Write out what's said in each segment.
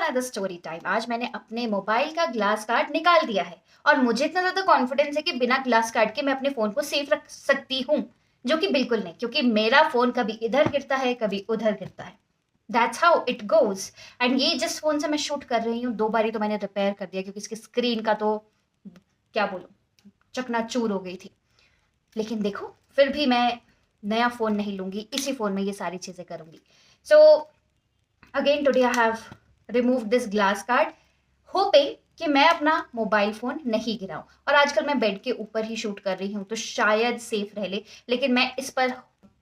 Another story time. आज मैंने अपने मोबाइल का ग्लास गार्ड निकाल दिया है और मुझे इतना ज़्यादा कॉन्फिडेंस है कि बिना ग्लास गार्ड के मैं अपने फ़ोन को सेफ रख सकती हूँ, जो कि बिल्कुल नहीं, क्योंकि मेरा फ़ोन कभी इधर गिरता है, कभी उधर गिरता है। That's how it goes. And ये जिस फ़ोन से मैं शूट कर रही हूँ, 2 बारी तो मैंने रिपेयर कर दिया क्योंकि इसकी स्क्रीन का तो क्या बोलूँ, चकनाचूर हो गई थी। लेकिन देखो, फिर भी मैं नया फ़ोन नहीं लूँगी, इसी फ़ोन में ये सारी चीज़ें करूँगी। So again today I have remove this glass card, hopping कि मैं अपना मोबाइल फोन नहीं गिराऊं। और आजकल मैं बेड के ऊपर ही शूट कर रही हूँ तो शायद सेफ रह ले, लेकिन मैं इस पर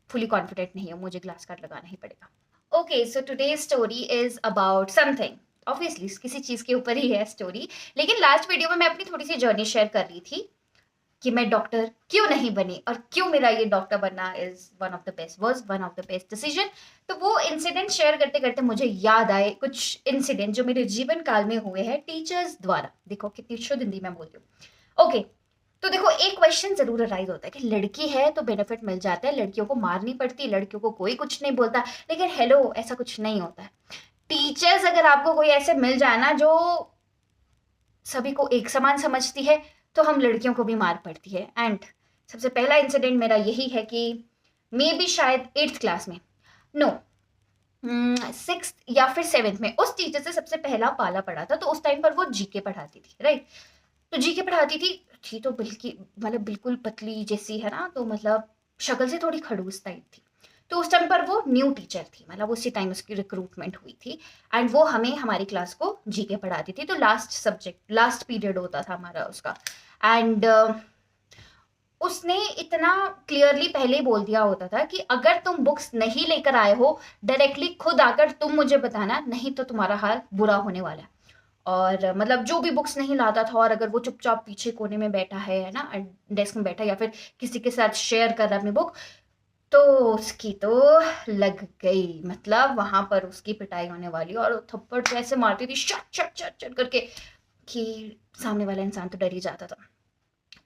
फुली कॉन्फिडेंट नहीं हूँ, मुझे ग्लास कार्ड लगाना ही पड़ेगा। Okay, so today story is about something, obviously किसी चीज के ऊपर ही है स्टोरी। लेकिन लास्ट वीडियो में मैं अपनी थोड़ी सी जर्नी शेयर कर रही थी कि मैं डॉक्टर क्यों नहीं बनी और क्यों मेरा ये डॉक्टर बनना is one of the best, was one of the best decision. तो वो इंसिडेंट शेयर करते करते मुझे याद आए कुछ इंसिडेंट जो मेरे जीवन काल में हुए हैं टीचर्स द्वारा। देखो कितनी शुद्ध हिंदी में बोलती हूँ। ओके, तो देखो एक क्वेश्चन जरूर अराइज होता है कि लड़की है तो बेनिफिट मिल जाता है, लड़कियों को मारनी पड़ती, लड़कियों को कोई कुछ नहीं बोलता। लेकिन हेलो, ऐसा कुछ नहीं होता है। टीचर्स अगर आपको कोई ऐसे मिल जाए ना जो सभी को एक समान समझती है, तो हम लड़कियों को भी मार पड़ती है। एंड सबसे पहला इंसिडेंट मेरा यही है कि मे बी शायद 8th क्लास में, नो 6th या फिर 7th में उस टीचर से सबसे पहला पाला पड़ा था। तो उस टाइम पर वो जीके पढ़ाती थी, राइट। तो जीके पढ़ाती थी तो बिल्कुल, मतलब बिल्कुल पतली जैसी है ना, तो मतलब शक्ल से थोड़ी खड़ूस टाइप थी। तो उस टाइम पर वो न्यू टीचर थी, मतलब उसी टाइम उसकी रिक्रूटमेंट हुई थी। एंड वो हमें हमारी क्लास को जीके पढ़ाती थी। तो लास्ट सब्जेक्ट, लास्ट पीरियड होता था हमारा उसका। एंड उसने इतना क्लियरली पहले बोल दिया होता था कि अगर तुम बुक्स नहीं लेकर आए हो, डायरेक्टली खुद आकर तुम मुझे बताना, नहीं तो तुम्हारा हाल बुरा होने वाला है। और मतलब जो भी बुक्स नहीं लाता था और अगर वो चुपचाप पीछे कोने में बैठा है ना, डेस्क में बैठा, या फिर किसी के साथ शेयर कर रहा है अपनी बुक, तो उसकी तो लग गई, मतलब वहां पर उसकी पिटाई होने वाली। और थप्पड़ तो ऐसे मारती थी शट शट शट शट करके कि सामने वाला इंसान तो डर ही जाता था।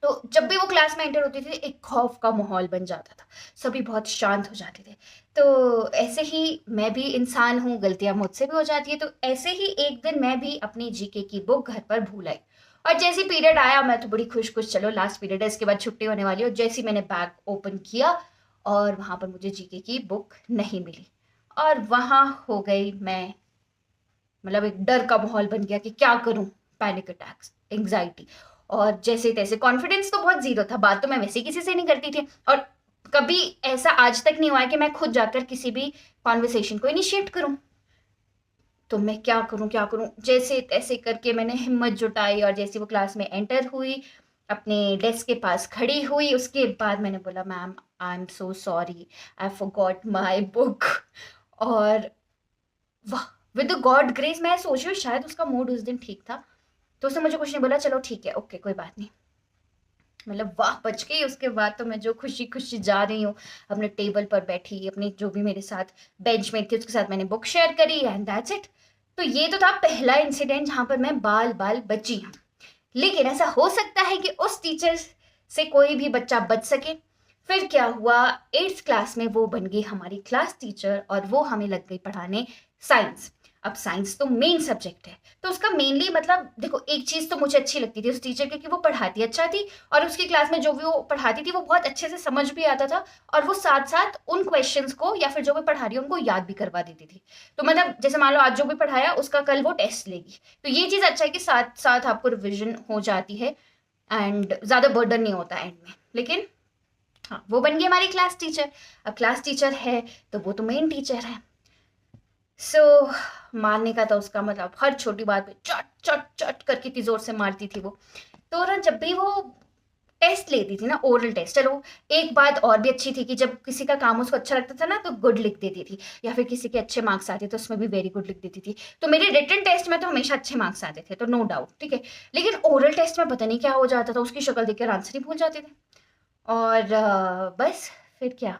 तो जब भी वो क्लास में एंटर होती थी एक खौफ का माहौल बन जाता था, सभी बहुत शांत हो जाते थे। तो ऐसे ही मैं भी इंसान हूँ, गलतियां मुझसे भी हो जाती है। तो ऐसे ही एक दिन मैं भी अपनी जीके की बुक घर पर भूल आई। और जैसे पीरियड आया मैं तो बड़ी खुश खुश, चलो लास्ट पीरियड है, इसके बाद छुट्टी होने वाली है। और जैसे ही मैंने बैग ओपन किया और वहां पर मुझे जीके की बुक नहीं मिली, और वहां हो गई मैं, मतलब एक डर का माहौल बन गया कि क्या करूं, पैनिक अटैक्स, एंग्जाइटी। और जैसे तैसे, कॉन्फिडेंस तो बहुत जीरो था, बात तो मैं वैसे किसी से नहीं करती थी। और कभी ऐसा आज तक नहीं हुआ कि मैं खुद जाकर किसी भी कॉन्वर्सेशन को इनिशिएट करूं। तो मैं क्या करूं, जैसे तैसे करके मैंने हिम्मत जुटाई और जैसे वो क्लास में एंटर हुई, अपने डेस्क के पास खड़ी हुई, उसके बाद मैंने बोला ma'am I am so sorry, I forgot my book. और वाह, विद द गॉड ग्रेस, मैं सोच रही हूँ शायद उसका मूड उस दिन ठीक था, तो उसने मुझे कुछ नहीं बोला, चलो ठीक है, ओके कोई बात नहीं। मतलब वाह, बच गई। उसके बाद तो मैं जो खुशी खुशी जा रही हूँ अपने टेबल पर बैठी, अपनी जो भी मेरे साथ बेंचमेट थी उसके साथ मैंने बुक शेयर करी, एंड दैट्स इट। तो ये तो था पहला इंसिडेंट जहां पर मैं बाल बाल बची हूँ। लेकिन ऐसा हो सकता है कि उस टीचर से कोई भी बच्चा बच सके। फिर क्या हुआ, 8th क्लास में वो बन गई हमारी क्लास टीचर और वो हमें लग गई पढ़ाने साइंस। अब साइंस तो मेन सब्जेक्ट है, तो उसका मेनली मतलब देखो, एक चीज तो मुझे अच्छी लगती थी उस टीचर की कि वो पढ़ाती अच्छा थी, और उसकी क्लास में जो भी वो पढ़ाती थी वो बहुत अच्छे से समझ भी आता था। और वो साथ साथ उन क्वेश्चंस को या फिर जो भी पढ़ा रही है उनको याद भी करवा देती थी। तो मतलब जैसे मान लो आज जो भी पढ़ाया उसका कल वो टेस्ट लेगी। तो ये चीज अच्छा है कि साथ साथ आपको रिविजन हो जाती है एंड ज्यादा बर्डन नहीं होता एंड में। लेकिन हाँ, वो बन गई हमारी क्लास टीचर। अब क्लास टीचर है तो वो तो मेन टीचर है। सो मारने का था उसका मतलब, हर छोटी बात पे चट चट चट करके इतनी जोर से मारती थी वो। तो ना जब भी वो टेस्ट लेती थी ना, ओरल टेस्ट, चलो एक बात और भी अच्छी थी कि जब किसी का काम उसको अच्छा लगता था ना तो गुड लिख देती थी, या फिर किसी के अच्छे मार्क्स आते तो उसमें भी वेरी गुड लिख देती थी। तो मेरे रिटन टेस्ट में तो हमेशा अच्छे मार्क्स आते थे, तो नो डाउट ठीक है। लेकिन ओरल टेस्ट में पता नहीं क्या हो जाता था, उसकी शक्ल देख कर आंसर ही भूल जाते थे। और बस फिर क्या,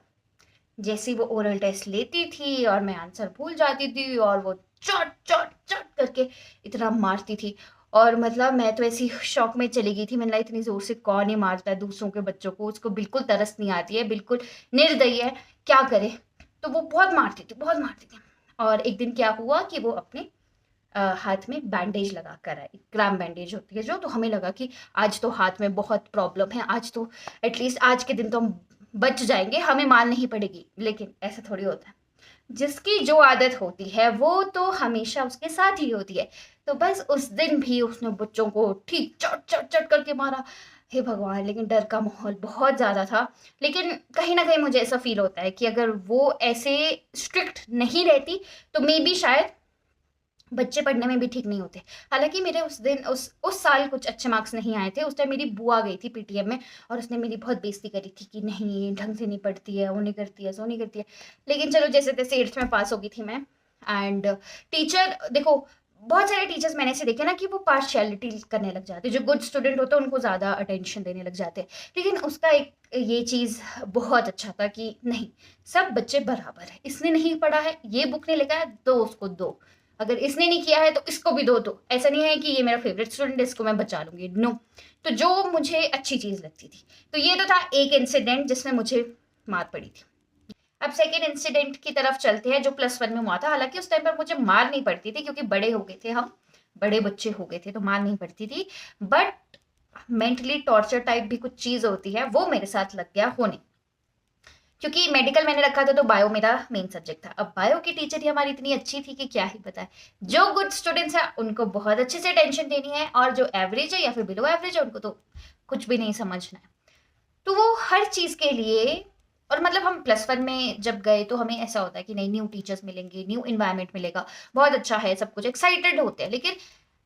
जैसे ही वो ओरल टेस्ट लेती थी और मैं आंसर भूल जाती थी और वो चट चट चट करके इतना मारती थी। और मतलब मैं तो ऐसी शौक में चली गई थी, मैंने कहा इतनी जोर से कौन ही मारता है दूसरों के बच्चों को, उसको बिल्कुल तरस नहीं आती है, बिल्कुल निर्दयी है, क्या करे। तो वो बहुत मारती थी बहुत मारती थी। और एक दिन क्या हुआ कि वो अपने हाथ में बैंडेज लगा कर आई, क्रैम्प बैंडेज होती है जो। तो हमें लगा कि आज तो हाथ में बहुत प्रॉब्लम है, आज तो एटलीस्ट आज के दिन तो हम बच जाएंगे, हमें मार नहीं पड़ेगी। लेकिन ऐसा थोड़ी होता है, जिसकी जो आदत होती है वो तो हमेशा उसके साथ ही होती है। तो बस उस दिन भी उसने बच्चों को ठीक चट चट चट करके मारा। हे भगवान, लेकिन डर का माहौल बहुत ज़्यादा था। लेकिन कहीं ना कहीं मुझे ऐसा फील होता है कि अगर वो ऐसे स्ट्रिक्ट नहीं रहती तो मे बी शायद बच्चे पढ़ने में भी ठीक नहीं होते। हालांकि मेरे उस दिन उस साल कुछ अच्छे मार्क्स नहीं आए थे। उस टाइम मेरी बुआ गई थी पीटीएम में और उसने मेरी बहुत बेइज्जती करी थी कि नहीं ये ढंग से नहीं पढ़ती है, वो नहीं करती है, सो नहीं करती है। लेकिन चलो जैसे तैसे 8th में पास हो गई थी मैं। एंड टीचर देखो, बहुत सारे टीचर्स मैंने ऐसे देखे ना कि वो पार्शियलिटी करने लग जाते हैं, जो गुड स्टूडेंट होते हैं उनको ज़्यादा अटेंशन देने लग जाते हैं। लेकिन उसका एक ये चीज़ बहुत अच्छा था कि नहीं, सब बच्चे बराबर है, इसने नहीं पढ़ा है, ये बुक नहीं लिखा है, दो उसको दो, अगर इसने नहीं किया है तो इसको भी दो। तो ऐसा नहीं है कि ये मेरा फेवरेट स्टूडेंट है, इसको मैं बचा लूंगी, नो। तो जो मुझे अच्छी चीज़ लगती थी, तो ये तो था एक इंसिडेंट जिसमें मुझे मार पड़ी थी। अब सेकेंड इंसिडेंट की तरफ चलते हैं जो +1 में हुआ था। हालांकि उस टाइम पर मुझे मार नहीं पड़ती थी क्योंकि बड़े हो गए थे, हम बड़े बच्चे हो गए थे, तो मार नहीं पड़ती थी। बट मेंटली टॉर्चर टाइप भी कुछ चीज़ होती है, वो मेरे साथ लग गया होने। क्योंकि मेडिकल मैंने रखा था तो बायो मेरा मेन सब्जेक्ट था। अब बायो की टीचर ही हमारी इतनी अच्छी थी कि क्या ही बताए। जो गुड स्टूडेंट्स हैं उनको बहुत अच्छे से टेंशन देनी है, और जो एवरेज है या फिर बिलो एवरेज है उनको तो कुछ भी नहीं समझना है। तो वो हर चीज़ के लिए, और मतलब हम +1 में जब गए तो हमें ऐसा होता है कि नहीं, न्यू टीचर्स मिलेंगे, न्यू इन्वायरमेंट मिलेगा, बहुत अच्छा है, सब कुछ एक्साइटेड होते हैं। लेकिन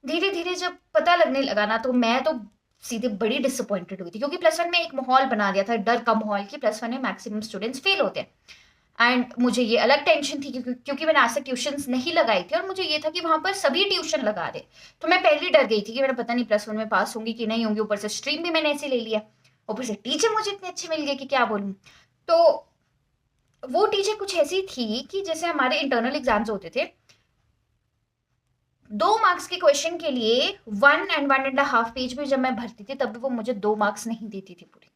धीरे धीरे जब पता लगने लगा ना, तो मैं तो सीधे बड़ी डिसअपॉइंटेड हुई थी। क्योंकि +1 में एक माहौल बना दिया था, डर का माहौल, कि +1 में मैक्सिमम स्टूडेंट्स फेल होते हैं। एंड मुझे ये अलग टेंशन थी क्योंकि मैंने आज तक ट्यूशंस नहीं लगाई थी, और मुझे ये था कि वहां पर सभी ट्यूशन लगा रहे। तो मैं पहले डर गई थी कि मेरा पता नहीं +1 में पास होंगी कि नहीं होंगी। ऊपर से स्ट्रीम भी मैंने ऐसे ले लिया, ऊपर से टीचर मुझे इतने अच्छे मिल गए कि क्या बोलूं। तो वो टीचर कुछ ऐसी थी कि जैसे हमारे इंटरनल एग्जाम्स होते थे, 2 मार्क्स के क्वेश्चन के लिए 1 and 1.5 पेज में जब मैं भरती थी तब भी वो मुझे 2 मार्क्स नहीं देती थी पूरी।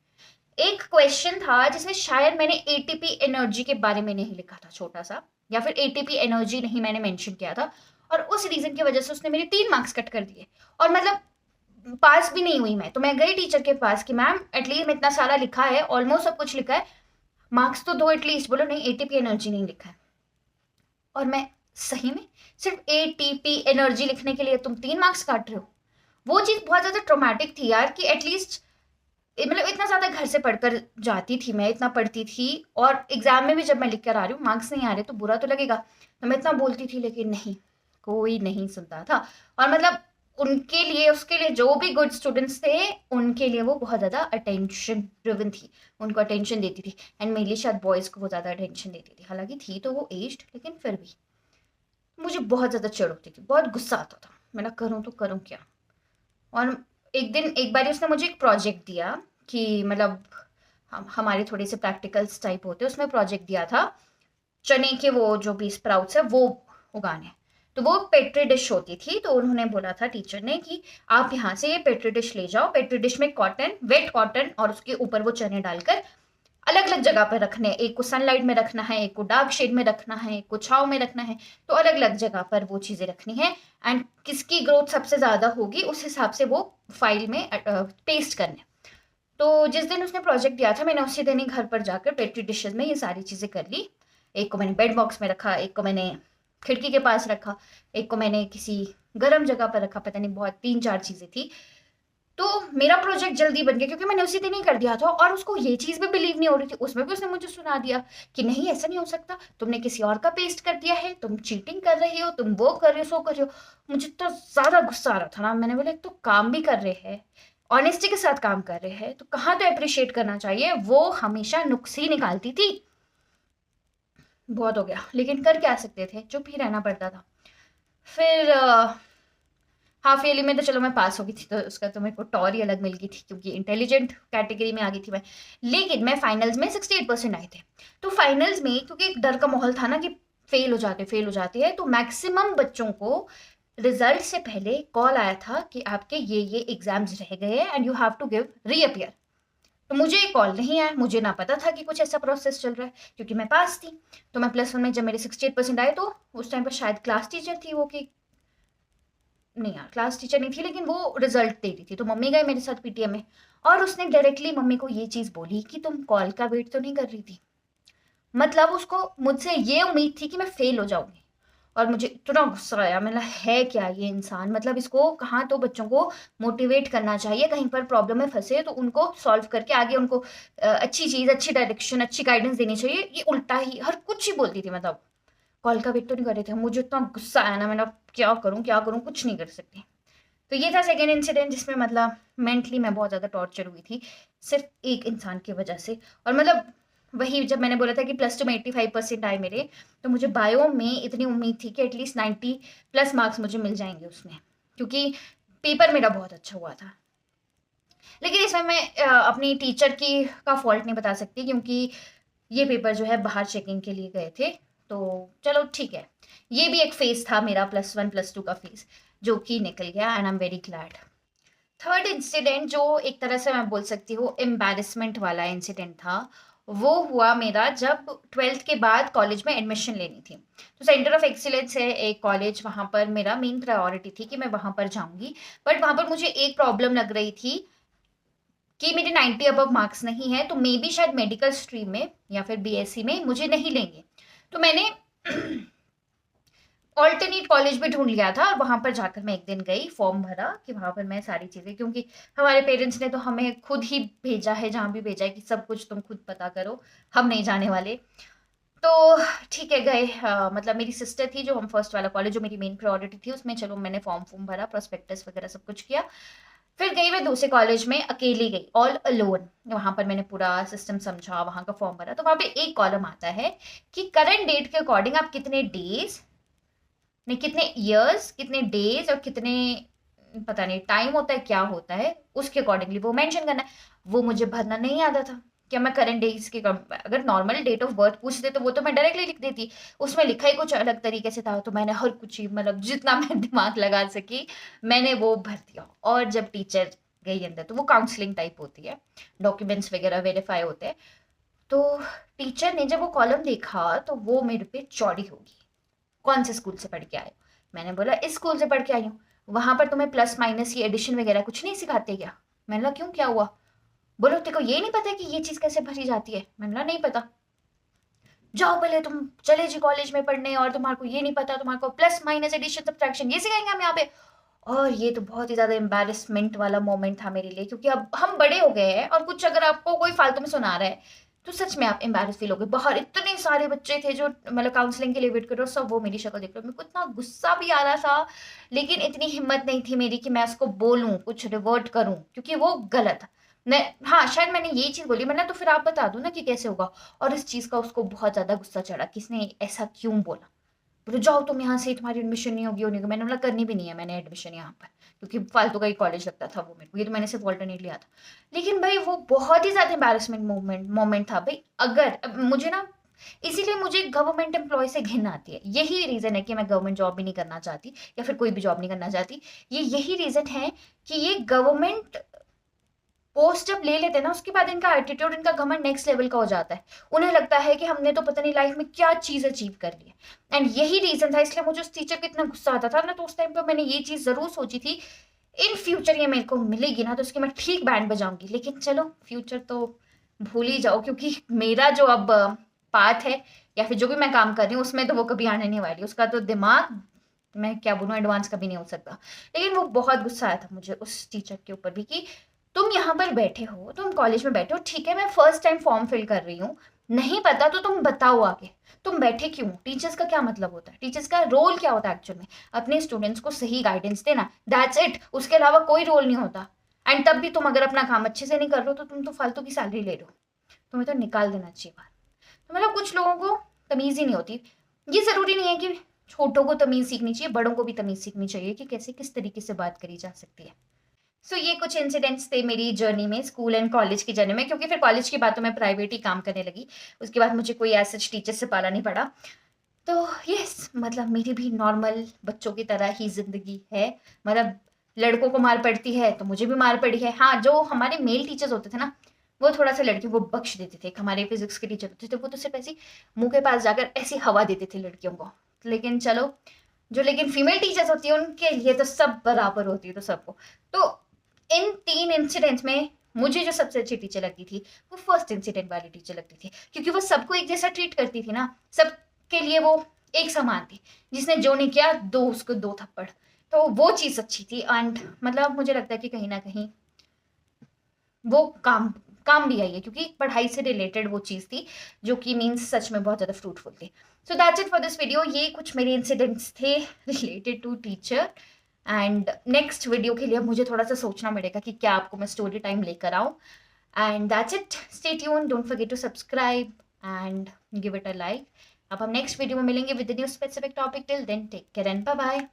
एक क्वेश्चन था जिसमें शायद मैंने एटीपी एनर्जी के बारे में नहीं लिखा था, छोटा सा, या फिर एटीपी एनर्जी नहीं मैंने मेंशन किया था, और उस रीजन की वजह से उसने मेरे 3 मार्क्स कट कर दिए। और मतलब पास भी नहीं हुई मैं। तो मैं गई टीचर के पास कि मैम एटलीस्ट मैं इतना सारा लिखा है, ऑलमोस्ट सब कुछ लिखा है, मार्क्स तो दो एटलीस्ट। बोलो नहीं, एटीपी एनर्जी नहीं लिखा है। और मैं सही में सिर्फ एटीपी एनर्जी लिखने के लिए तुम 3 मार्क्स काट रहे हो। वो चीज़ बहुत ज़्यादा ट्रोमेटिक थी यार, कि एटलीस्ट मतलब इतना ज़्यादा घर से पढ़कर जाती थी मैं, इतना पढ़ती थी, और एग्जाम में भी जब मैं लिख कर आ रही हूँ मार्क्स नहीं आ रहे तो बुरा तो लगेगा। तो मैं इतना बोलती थी, लेकिन नहीं, कोई नहीं सुनता था। और मतलब उनके लिए, उसके लिए जो भी गुड स्टूडेंट्स थे उनके लिए वो बहुत ज़्यादा अटेंशन ड्रिवन थी, उनको अटेंशन देती थी। एंड मेनली शायद बॉयज़ को वो ज़्यादा अटेंशन देती थी। हालांकि थी तो वो एज्ड, लेकिन फिर भी मुझे बहुत ज़्यादा चिढ़ होती थी, बहुत गुस्सा आता था। मैं करूँ तो करूँ क्या। और एक बार उसने मुझे एक प्रोजेक्ट दिया कि मतलब हम हमारे थोड़े से प्रैक्टिकल्स टाइप होते हैं, उसमें प्रोजेक्ट दिया था चने के वो जो भी स्प्राउट्स है वो उगाने। तो वो पेट्री डिश होती थी, तो उन्होंने बोला था टीचर ने कि आप यहाँ से ये पेट्री डिश ले जाओ, पेट्री डिश में कॉटन, वेट कॉटन, और उसके ऊपर वो चने डालकर अलग अलग जगह पर रखने हैं। एक को सनलाइट में रखना है, एक को डार्क शेड में रखना है, एक को छाव में रखना है। तो अलग अलग जगह पर वो चीज़ें रखनी है। एंड किसकी ग्रोथ सबसे ज़्यादा होगी उस हिसाब से वो फाइल में पेस्ट करने। तो जिस दिन उसने प्रोजेक्ट दिया था, मैंने उसी दिन ही घर पर जाकर पेट्री डिशेज में ये सारी चीज़ें कर ली। एक को मैंने बेड बॉक्स में रखा, एक को मैंने खिड़की के पास रखा, एक को मैंने किसी गर्म जगह पर रखा, पता नहीं, बहुत 3-4 चीज़ें थी। तो मेरा प्रोजेक्ट जल्दी बन गया क्योंकि मैंने उसी दिन ही कर दिया था। और उसको ये चीज़ भी बिलीव नहीं हो रही थी, उसमें भी उसने मुझे सुना दिया कि नहीं ऐसा नहीं हो सकता, तुमने किसी और का पेस्ट कर दिया है, तुम चीटिंग कर रही हो, तुम वो कर रहे हो, सो कर रहे हो। मुझे तो ज़्यादा गुस्सा आ रहा था ना। मैंने बोला एक तो काम भी कर रहे हैं, ऑनेस्टी के साथ काम कर रहे हैं, तो कहाँ तो अप्रिशिएट करना चाहिए। वो हमेशा नुक्स ही निकालती थी। बहुत हो गया, लेकिन कर क्या सकते थे, चुप ही रहना पड़ता था। फिर हाफ ईयरली में तो चलो मैं पास हो गई थी, तो उसका तो मेरे को टॉर ही अलग मिल गई थी क्योंकि इंटेलिजेंट कैटेगरी में आ गई थी मैं। लेकिन मैं फाइनल्स में 68% आए थे। तो फाइनल्स में क्योंकि एक डर का माहौल था ना कि फेल हो जाते हैं, तो मैक्सिमम बच्चों को रिजल्ट से पहले कॉल आया था कि आपके ये एग्जाम्स रह गए हैं and you have to give reappear. तो मुझे कॉल नहीं आया, मुझे ना पता था कि कुछ ऐसा प्रोसेस चल रहा है क्योंकि मैं पास थी। तो मैं +1 में जब मेरे 68% आए तो उस टाइम पर शायद क्लास टीचर थी वो कि नहीं यार, क्लास टीचर नहीं थी, लेकिन वो रिजल्ट दे रही थी, तो मम्मी गए मेरे साथ पीटीएम में, और उसने डायरेक्टली मम्मी को ये चीज़ बोली कि तुम कॉल का वेट तो नहीं कर रही थी। मतलब उसको मुझसे ये उम्मीद थी कि मैं फेल हो जाऊंगी। और मुझे इतना गुस्सा आया, मतलब है क्या ये इंसान, मतलब इसको कहाँ तो बच्चों को मोटिवेट करना चाहिए, कहीं पर प्रॉब्लम में फंसे तो उनको सॉल्व करके आगे उनको अच्छी चीज़, अच्छी डायरेक्शन, अच्छी गाइडेंस देनी चाहिए। ये उल्टा ही हर कुछ ही बोलती थी। मतलब कॉल का वेट तो नहीं कर रहे थे। मुझे इतना गुस्सा आया ना, मैंने अब क्या करूँ, कुछ नहीं कर सकती। तो ये था सेकेंड इंसिडेंट जिसमें मतलब मेंटली मैं बहुत ज़्यादा टॉर्चर हुई थी, सिर्फ एक इंसान की वजह से। और मतलब वही जब मैंने बोला था कि प्लस टू में 85% आए मेरे, तो मुझे बायो में इतनी उम्मीद थी कि एटलीस्ट 90+ मार्क्स मुझे मिल जाएंगे उसमें, क्योंकि पेपर मेरा बहुत अच्छा हुआ था। लेकिन इसमें मैं अपनी टीचर की का फॉल्ट नहीं बता सकती, क्योंकि ये पेपर जो है बाहर चेकिंग के लिए गए थे। तो चलो ठीक है, ये भी एक फेज था मेरा, +1 +2 का फेज, जो कि निकल गया, and I am very glad. Third incident जो एक तरह से मैं बोल सकती हूँ एम्बैरेसमेंट वाला इंसिडेंट था, वो हुआ मेरा जब 12th के बाद कॉलेज में एडमिशन लेनी थी। तो सेंटर ऑफ एक्सीलेंस है एक कॉलेज, वहाँ पर मेरा मेन प्रायोरिटी थी कि मैं वहाँ पर जाऊँगी। बट वहाँ पर मुझे एक प्रॉब्लम लग रही थी कि मेरे 90 अबव मार्क्स नहीं है, तो मे बी शायद मेडिकल स्ट्रीम में या फिर बीएससी में मुझे नहीं लेंगे। तो मैंने ऑल्टरनेट कॉलेज भी ढूंढ लिया था, और वहां पर जाकर मैं एक दिन गई, फॉर्म भरा कि वहां पर मैं सारी चीजें, क्योंकि हमारे पेरेंट्स ने तो हमें खुद ही भेजा है, जहां भी भेजा है कि सब कुछ तुम खुद पता करो, हम नहीं जाने वाले। तो ठीक है, गए। मतलब मेरी सिस्टर थी, जो हम फर्स्ट वाला कॉलेज जो मेरी मेन प्रायोरिटी थी उसमें, चलो मैंने फॉर्म फॉर्म भरा, प्रोस्पेक्टस वगैरह सब कुछ किया। फिर गई मैं दूसरे कॉलेज में, अकेली गई, ऑल अलोन। वहां पर मैंने पूरा सिस्टम समझा, वहां का फॉर्म भरा। तो वहां पे एक कॉलम आता है कि करंट डेट के अकॉर्डिंग आप कितने डेज, नहीं कितने ईयर्स, कितने डेज और कितने, पता नहीं टाइम होता है क्या होता है, उसके अकॉर्डिंगली वो मेंशन करना है। वो मुझे भरना नहीं आता था। क्या मैं करंट डेज के अगर नॉर्मल डेट ऑफ बर्थ पूछते तो वो तो मैं डायरेक्टली लिख देती, उसमें लिखा ही कुछ अलग तरीके से था। तो मैंने हर कुछ ही, मतलब जितना मैं दिमाग लगा सकी मैंने वो भर दिया। और जब टीचर गई अंदर, तो वो काउंसलिंग टाइप होती है, डॉक्यूमेंट्स वगैरह वेरीफाई होते हैं। तो टीचर ने जब वो कॉलम देखा तो वो मेरे पे चौड़ी होगी, कौन से स्कूल से पढ़ के आए हो? मैंने बोला इस स्कूल से पढ़ के आई हूँ। वहां पर तुम्हें प्लस माइनस ये एडिशन वगैरह कुछ नहीं सिखाते क्या? मैंने बोला क्यों, क्या हुआ? बोलो तेरे को ये नहीं पता कि ये चीज कैसे भरी जाती है? मैंने बोला नहीं पता। जाओ पहले तुम चले जी कॉलेज में पढ़ने, और तुम्हारे को ये नहीं पता, तुम्हारे को प्लस माइनस एडिशन सब्ट्रैक्शन ये सिखाएंगे हम यहाँ पे? और ये तो बहुत ही ज्यादा एम्बैरेसमेंट वाला मोमेंट था मेरे लिए, क्योंकि अब हम बड़े हो गए हैं, और कुछ अगर आपको कोई फालतू में सुना रहा है तो सच में आप एम्बैरेस फील हो गए। बाहर इतने सारे बच्चे थे जो मतलब काउंसलिंग के लिए वेट कर रहे हो, सब वो मेरी शक्ल देख रहे हो। मेरे को इतना गुस्सा भी आ रहा था, लेकिन इतनी हिम्मत नहीं थी मेरी कि मैं उसको बोलूं, कुछ रिवर्ट करूं, क्योंकि वो गलत। मैं, हाँ शायद मैंने ये चीज बोली, मैंने तो फिर आप बता दो ना कि कैसे होगा। और इस चीज का उसको बहुत ज्यादा गुस्सा चढ़ा, किसने ऐसा क्यों बोला। बोले जाओ तुम यहाँ से, तुम्हारी एडमिशन नहीं होगी, होगी। मैंने बोला करनी भी नहीं है मैंने एडमिशन यहाँ पर, क्योंकि फालतू का ही कॉलेज लगता था वो मेरे को, ये तो मैंने सिर्फ ऑल्टरनेट लिया था। लेकिन भाई वो बहुत ही ज्यादा एम्बैरेसमेंट मोमेंट था भाई। अगर मुझे ना, इसीलिए मुझे गवर्नमेंट एम्प्लॉय से घिन आती है। यही रीजन है कि मैं गवर्नमेंट जॉब भी नहीं करना चाहती, या फिर कोई भी जॉब नहीं करना चाहती। ये यही रीजन है कि ये गवर्नमेंट पोस्ट जब ले लेते हैं ना, उसके बाद इनका एटीट्यूड, इनका घमंड नेक्स्ट लेवल का हो जाता है। उन्हें लगता है कि हमने तो पता नहीं लाइफ में क्या चीज अचीव कर ली है। एंड यही रीजन था, इसलिए मुझे उस टीचर को इतना गुस्सा आता था ना। तो उस टाइम पर मैंने ये चीज जरूर सोची थी, इन फ्यूचर ये मेरे को मिलेगी ना तो उसकी मैं ठीक बैंड बजाऊंगी। लेकिन चलो फ्यूचर तो भूल ही जाओ, क्योंकि मेरा जो अब पाथ है, या फिर जो भी मैं काम कर रही हूँ उसमें तो वो कभी आने नहीं वाली। उसका तो दिमाग, मैं क्या बोलूँ, एडवांस कभी नहीं हो सकता। लेकिन वो बहुत गुस्सा आया था मुझे उस टीचर के ऊपर भी, कि तुम यहाँ पर बैठे हो, तुम कॉलेज में बैठे हो, ठीक है मैं फर्स्ट टाइम फॉर्म फिल कर रही हूँ, नहीं पता तो तुम बताओ आगे। तुम बैठे क्यों? टीचर्स का क्या मतलब होता है, टीचर्स का रोल क्या होता है एक्चुअल में? अपने स्टूडेंट्स को सही गाइडेंस देना, दैट्स इट। उसके अलावा कोई रोल नहीं होता। एंड तब भी तुम अगर अपना काम अच्छे से नहीं कर रहे हो तो तुम तो फालतू की सैलरी ले रहे हो, तुम्हें तो निकाल देना चाहिए बाहर। तो मतलब कुछ लोगों को तमीज ही नहीं होती। ये जरूरी नहीं है कि छोटों को तमीज सीखनी चाहिए, बड़ों को भी तमीज सीखनी चाहिए कि कैसे किस तरीके से बात करी जा सकती है। ये कुछ इंसिडेंट्स थे मेरी जर्नी में, स्कूल एंड कॉलेज की जर्नी में, क्योंकि फिर कॉलेज के बाद तो मैं प्राइवेट ही काम करने लगी। उसके बाद मुझे कोई ऐसा टीचर से पाला नहीं पड़ा। तो यस, मतलब मेरी भी नॉर्मल बच्चों की तरह ही जिंदगी है। मतलब लड़कों को मार पड़ती है तो मुझे भी मार पड़ी है। हाँ, जो हमारे मेल टीचर्स होते थे ना, वो थोड़ा सा लड़कियों को बख्श देते थे। हमारे फिजिक्स के टीचर होते थे, वो तो सिर्फ ऐसी मुंह के पास जाकर ऐसी हवा देते थे लड़कियों को। लेकिन चलो, जो लेकिन फीमेल टीचर्स होती है उनके लिए तो सब बराबर होती है, तो सबको। तो इन 3 इंसिडेंट्स में मुझे जो सबसे अच्छी टीचर लगती थी वो फर्स्ट इंसिडेंट वाली टीचर लगती थी, क्योंकि वो सबको एक जैसा ट्रीट करती थी ना, सबके लिए वो एक समान थी। जिसने जो नहीं किया दो उसको 2 थप्पड़। तो वो चीज़ अच्छी थी एंड मतलब मुझे लगता है कि कहीं ना कहीं वो काम काम भी आई है, क्योंकि पढ़ाई से रिलेटेड वो चीज़ थी जो कि मीन्स सच में बहुत ज़्यादा फ्रूटफुल थी। So that's it for this video. ये कुछ मेरे इंसिडेंट्स थे related to teacher. And next video के लिए अब मुझे थोड़ा सा सोचना पड़ेगा कि क्या आपको मैं स्टोरी टाइम लेकर आऊँ। And that's it, stay tune, don't forget to subscribe and give it a like. अब हम नेक्स्ट वीडियो में मिलेंगे with new specific topic. Till then take care and bye bye.